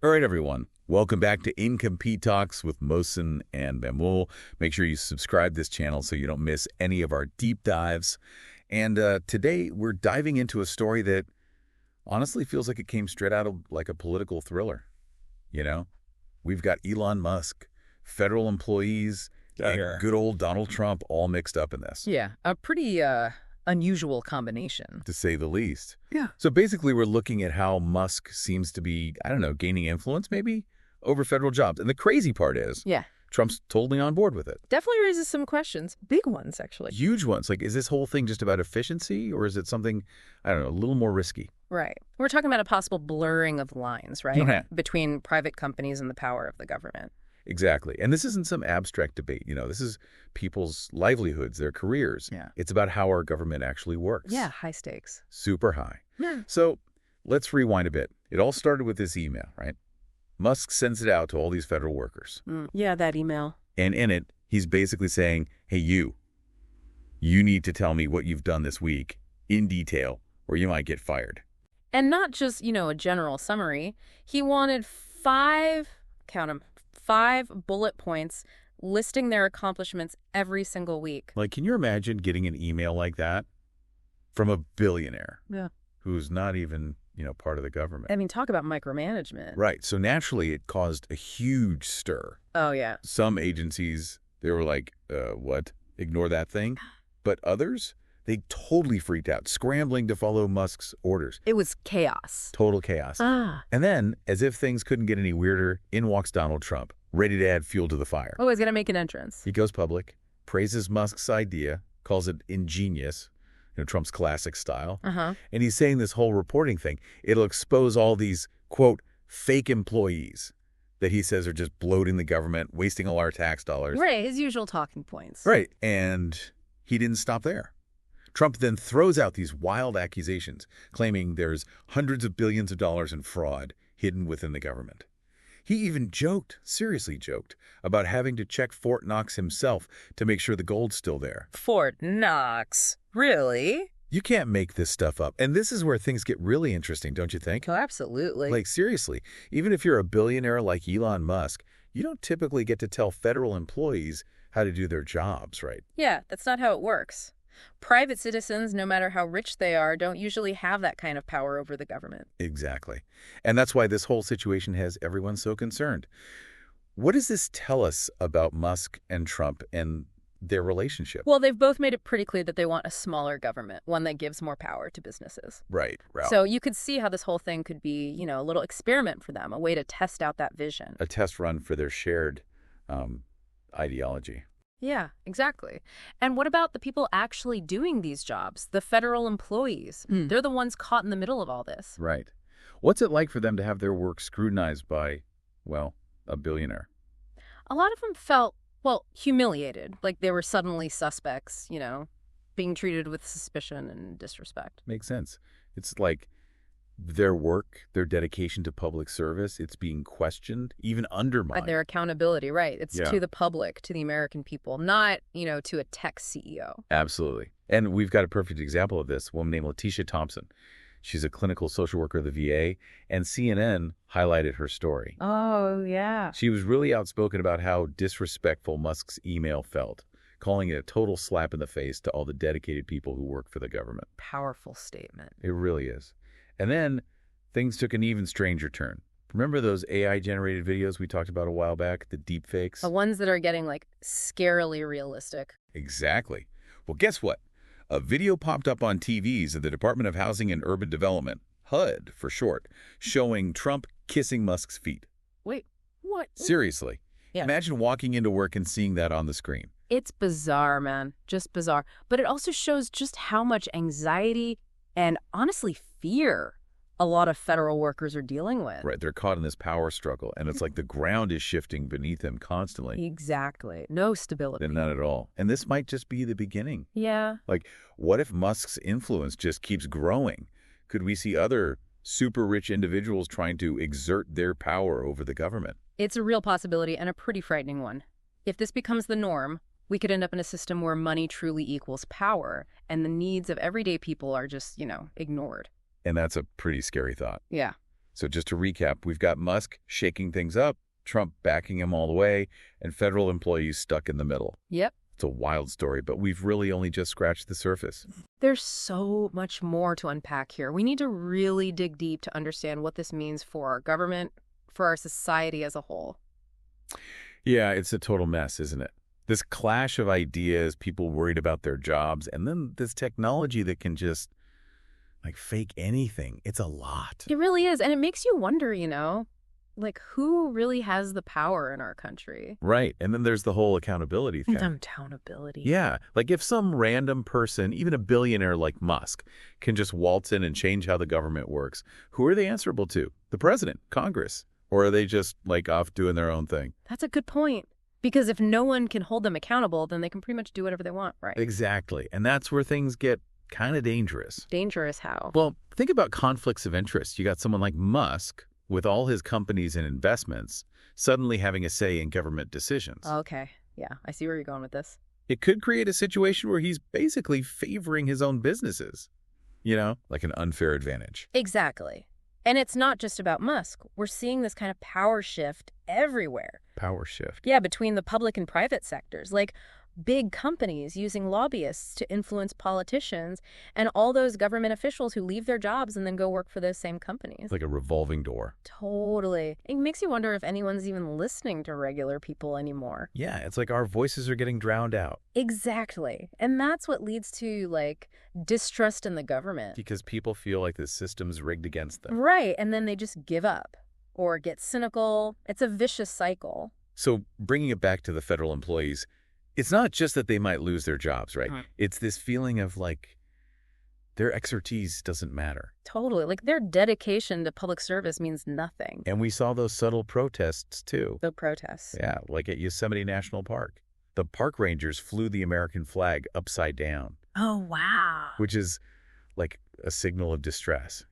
All right, everyone. Welcome back to Incompete Talks with Mohsen and Bamul. Make sure you subscribe to this channel so you don't miss any of our deep dives. And today we're diving into a story that honestly feels like it came straight out of like a political thriller. You know, we've got Elon Musk, federal employees, and good old Donald Trump all mixed up in this. Yeah, a pretty unusual combination. To say the least. Yeah. So basically we're looking at how Musk seems to be, I don't know, gaining influence maybe over federal jobs. And the crazy part is Trump's totally on board with it. Definitely raises some questions. Big ones, actually. Huge ones. Like, is this whole thing just about efficiency or is it something, I don't know, a little more risky? Right. We're talking about a possible blurring of lines, right? Between private companies and the power of the government. Exactly. And this isn't some abstract debate. You know, this is people's livelihoods, their careers. Yeah. It's about how our government actually works. Yeah, high stakes. Super high. Yeah. So let's rewind a bit. It all started with this email, right? Musk sends it out to all these federal workers. Yeah, that email. And in it, he's basically saying, hey, you need to tell me what you've done this week in detail or you might get fired. And not just, a general summary. He wanted five bullet points listing their accomplishments every single week. Like, can you imagine getting an email like that from a billionaire who's not even, part of the government? I mean, talk about micromanagement. Right. So naturally, it caused a huge stir. Oh, yeah. Some agencies, they were like, what? Ignore that thing? But others, they totally freaked out, scrambling to follow Musk's orders. It was chaos. Total chaos. And then, as if things couldn't get any weirder, in walks Donald Trump, ready to add fuel to the fire. Oh, he's going to make an entrance. He goes public, praises Musk's idea, calls it ingenious, Trump's classic style. And he's saying this whole reporting thing, it'll expose all these, quote, fake employees that he says are just bloating the government, wasting all our tax dollars. Right, his usual talking points. Right, and he didn't stop there. Trump then throws out these wild accusations, claiming there's hundreds of billions of dollars in fraud hidden within the government. He even seriously joked, about having to check Fort Knox himself to make sure the gold's still there. Fort Knox? Really? You can't make this stuff up. And this is where things get really interesting, don't you think? Oh, absolutely. Like, seriously, even if you're a billionaire like Elon Musk, you don't typically get to tell federal employees how to do their jobs, right? Yeah, that's not how it works. Private citizens, no matter how rich they are, don't usually have that kind of power over the government. Exactly. And that's why this whole situation has everyone so concerned. What does this tell us about Musk and Trump and their relationship? Well, they've both made it pretty clear that they want a smaller government, one that gives more power to businesses. Right. So you could see how this whole thing could be, a little experiment for them, a way to test out that vision. A test run for their shared ideology. Yeah, exactly. And what about the people actually doing these jobs, the federal employees? They're the ones caught in the middle of all this. Right. What's it like for them to have their work scrutinized by, well, a billionaire? A lot of them felt, humiliated, like they were suddenly suspects, being treated with suspicion and disrespect. Makes sense. It's like their work, their dedication to public service, it's being questioned, even undermined. Their accountability, right. It's to the public, to the American people, not, to a tech CEO. Absolutely. And we've got a perfect example of this, a woman named Letitia Thompson. She's a clinical social worker of the VA, and CNN highlighted her story. Oh, yeah. She was really outspoken about how disrespectful Musk's email felt, calling it a total slap in the face to all the dedicated people who work for the government. Powerful statement. It really is. And then things took an even stranger turn. Remember those AI-generated videos we talked about a while back, the deep fakes? The ones that are getting, scarily realistic. Exactly. Well, guess what? A video popped up on TVs of the Department of Housing and Urban Development, HUD for short, showing Trump kissing Musk's feet. Wait, what? Seriously. Yeah. Imagine walking into work and seeing that on the screen. It's bizarre, man. Just bizarre. But it also shows just how much anxiety and honestly fear a lot of federal workers are dealing with. Right. They're caught in this power struggle, and it's like the ground is shifting beneath them constantly. Exactly. No stability. And none at all. And this might just be the beginning. Yeah. Like, what if Musk's influence just keeps growing? Could we see other super rich individuals trying to exert their power over the government? It's a real possibility and a pretty frightening one. If this becomes the norm, we could end up in a system where money truly equals power and the needs of everyday people are just, ignored. And that's a pretty scary thought. Yeah. So just to recap, we've got Musk shaking things up, Trump backing him all the way, and federal employees stuck in the middle. Yep. It's a wild story, but we've really only just scratched the surface. There's so much more to unpack here. We need to really dig deep to understand what this means for our government, for our society as a whole. Yeah, it's a total mess, isn't it? This clash of ideas, people worried about their jobs, and then this technology that can just, like, fake anything. It's a lot. It really is. And it makes you wonder, like, who really has the power in our country? Right. And then there's the whole accountability thing. Accountability. Yeah. Like if some random person, even a billionaire like Musk, can just waltz in and change how the government works, who are they answerable to? The president, Congress? Or are they just like off doing their own thing? That's a good point. Because if no one can hold them accountable, then they can pretty much do whatever they want, right? Exactly. And that's where things get kind of dangerous. Dangerous how? Well, think about conflicts of interest. You got someone like Musk with all his companies and investments suddenly having a say in government decisions. Okay. Yeah, I see where you're going with this. It could create a situation where he's basically favoring his own businesses, like an unfair advantage. Exactly. And it's not just about Musk. We're seeing this kind of power shift everywhere. Power shift. Yeah, between the public and private sectors. Like big companies using lobbyists to influence politicians and all those government officials who leave their jobs and then go work for those same companies. Like a revolving door. Totally. It makes you wonder if anyone's even listening to regular people anymore. Yeah, it's like our voices are getting drowned out. Exactly. And that's what leads to, like, distrust in the government. Because people feel like the system's rigged against them. Right. And then they just give up or get cynical. It's a vicious cycle. So bringing it back to the federal employees, it's not just that they might lose their jobs, right? It's this feeling of like their expertise doesn't matter. Totally. Like their dedication to public service means nothing. And we saw those subtle protests too. The protests. Yeah, like at Yosemite National Park. The park rangers flew the American flag upside down. Oh, wow. Which is like a signal of distress,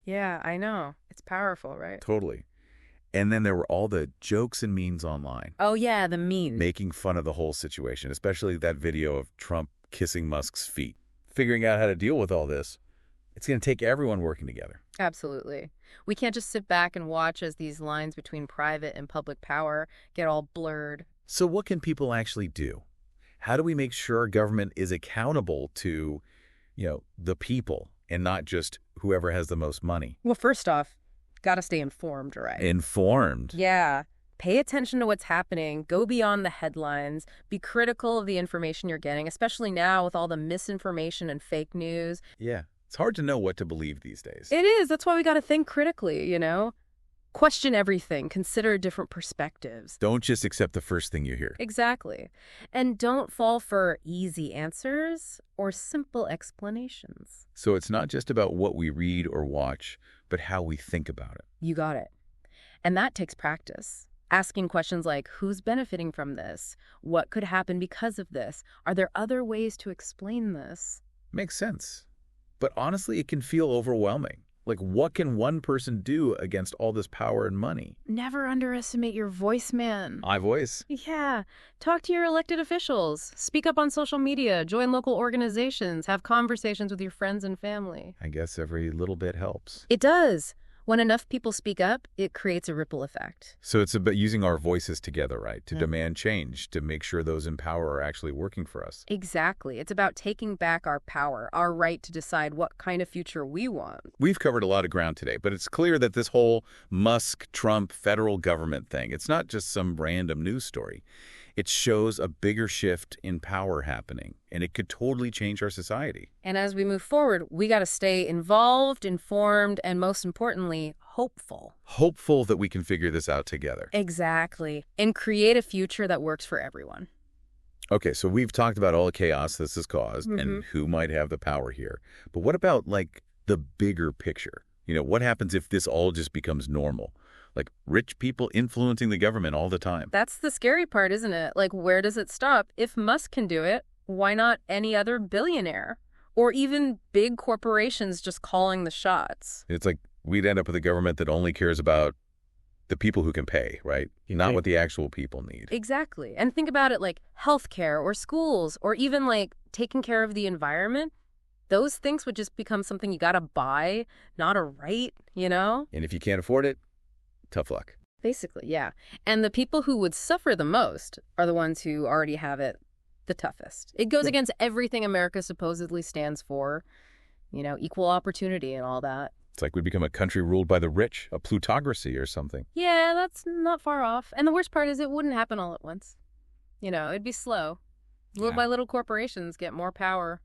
Yeah, I know. It's powerful, right? Totally. And then there were all the jokes and memes online. Oh, yeah, the memes. Making fun of the whole situation, especially that video of Trump kissing Musk's feet. Figuring out how to deal with all this, it's going to take everyone working together. Absolutely. We can't just sit back and watch as these lines between private and public power get all blurred. So what can people actually do? How do we make sure government is accountable to, the people and not just whoever has the most money? Well, first off, gotta stay informed, right? Informed? Yeah. Pay attention to what's happening. Go beyond the headlines. Be critical of the information you're getting, especially now with all the misinformation and fake news. Yeah. It's hard to know what to believe these days. It is. That's why we gotta think critically, Question everything. Consider different perspectives. Don't just accept the first thing you hear. Exactly. And don't fall for easy answers or simple explanations. So it's not just about what we read or watch, but how we think about it. You got it. And that takes practice. Asking questions like, who's benefiting from this? What could happen because of this? Are there other ways to explain this? Makes sense. But honestly, it can feel overwhelming. Like, what can one person do against all this power and money? Never underestimate your voice, man. My voice? Yeah. Talk to your elected officials. Speak up on social media. Join local organizations. Have conversations with your friends and family. I guess every little bit helps. It does. When enough people speak up, it creates a ripple effect. So it's about using our voices together, right? To demand change, to make sure those in power are actually working for us. Exactly. It's about taking back our power, our right to decide what kind of future we want. We've covered a lot of ground today, but it's clear that this whole Musk, Trump, federal government thing, it's not just some random news story. It shows a bigger shift in power happening, and it could totally change our society. And as we move forward, we got to stay involved, informed, and most importantly, hopeful. Hopeful that we can figure this out together. Exactly. And create a future that works for everyone. Okay, so we've talked about all the chaos this has caused and who might have the power here. But what about, like, the bigger picture? What happens if this all just becomes normal? Like rich people influencing the government all the time. That's the scary part, isn't it? Like, where does it stop? If Musk can do it, why not any other billionaire? Or even big corporations just calling the shots? It's like we'd end up with a government that only cares about the people who can pay, right? Not what the actual people need. Exactly. And think about it like healthcare or schools or even like taking care of the environment. Those things would just become something you gotta buy, not a right, you know? And if you can't afford it, tough luck. Basically, yeah. And the people who would suffer the most are the ones who already have it the toughest. It goes against everything America supposedly stands for, equal opportunity and all that. It's like we become a country ruled by the rich, a plutocracy or something. Yeah, that's not far off. And the worst part is it wouldn't happen all at once. It'd be slow. Little by little, corporations get more power.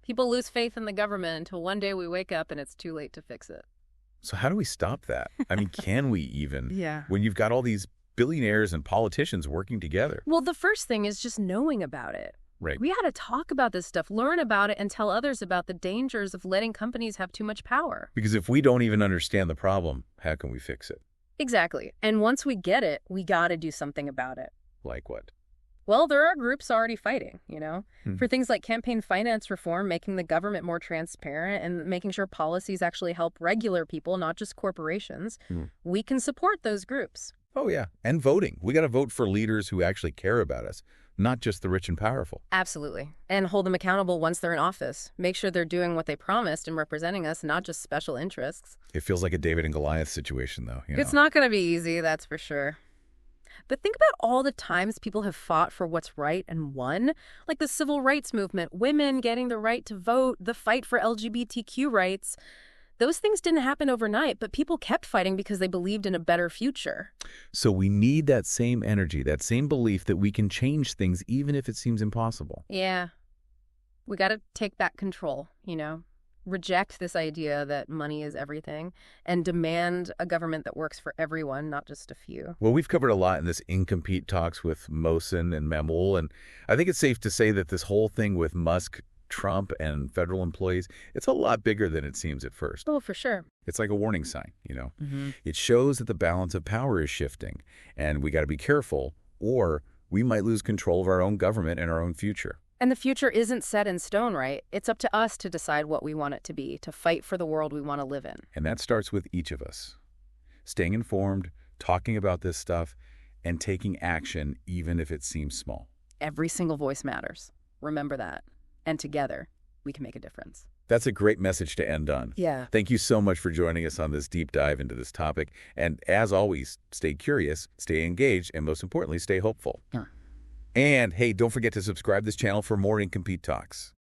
People lose faith in the government until one day we wake up and it's too late to fix it. So how do we stop that? I mean, can we even? Yeah. When you've got all these billionaires and politicians working together. Well, the first thing is just knowing about it. Right. We got to talk about this stuff, learn about it, and tell others about the dangers of letting companies have too much power. Because if we don't even understand the problem, how can we fix it? Exactly. And once we get it, we got to do something about it. Like what? Well, there are groups already fighting, Hmm. for things like campaign finance reform, making the government more transparent, and making sure policies actually help regular people, not just corporations. We can support those groups. Oh, yeah. And voting. We got to vote for leaders who actually care about us, not just the rich and powerful. Absolutely. And hold them accountable once they're in office. Make sure they're doing what they promised and representing us, not just special interests. It feels like a David and Goliath situation, though. It's not going to be easy, that's for sure. But think about all the times people have fought for what's right and won, like the civil rights movement, women getting the right to vote, the fight for LGBTQ rights. Those things didn't happen overnight, but people kept fighting because they believed in a better future. So we need that same energy, that same belief that we can change things even if it seems impossible. Yeah. We got to take back control, reject this idea that money is everything and demand a government that works for everyone, not just a few. Well, we've covered a lot in this Incompete Talks with Mohsen and Mamul, and I think it's safe to say that this whole thing with Musk, Trump, and federal employees, it's a lot bigger than it seems at first. Oh, for sure. It's like a warning sign, It shows that the balance of power is shifting, and we got to be careful, or we might lose control of our own government and our own future. And the future isn't set in stone, right? It's up to us to decide what we want it to be, to fight for the world we want to live in. And that starts with each of us. Staying informed, talking about this stuff, and taking action even if it seems small. Every single voice matters. Remember that. And together, we can make a difference. That's a great message to end on. Yeah. Thank you so much for joining us on this deep dive into this topic. And as always, stay curious, stay engaged, and most importantly, stay hopeful. Yeah. And hey, don't forget to subscribe to this channel for more Incompete Talks.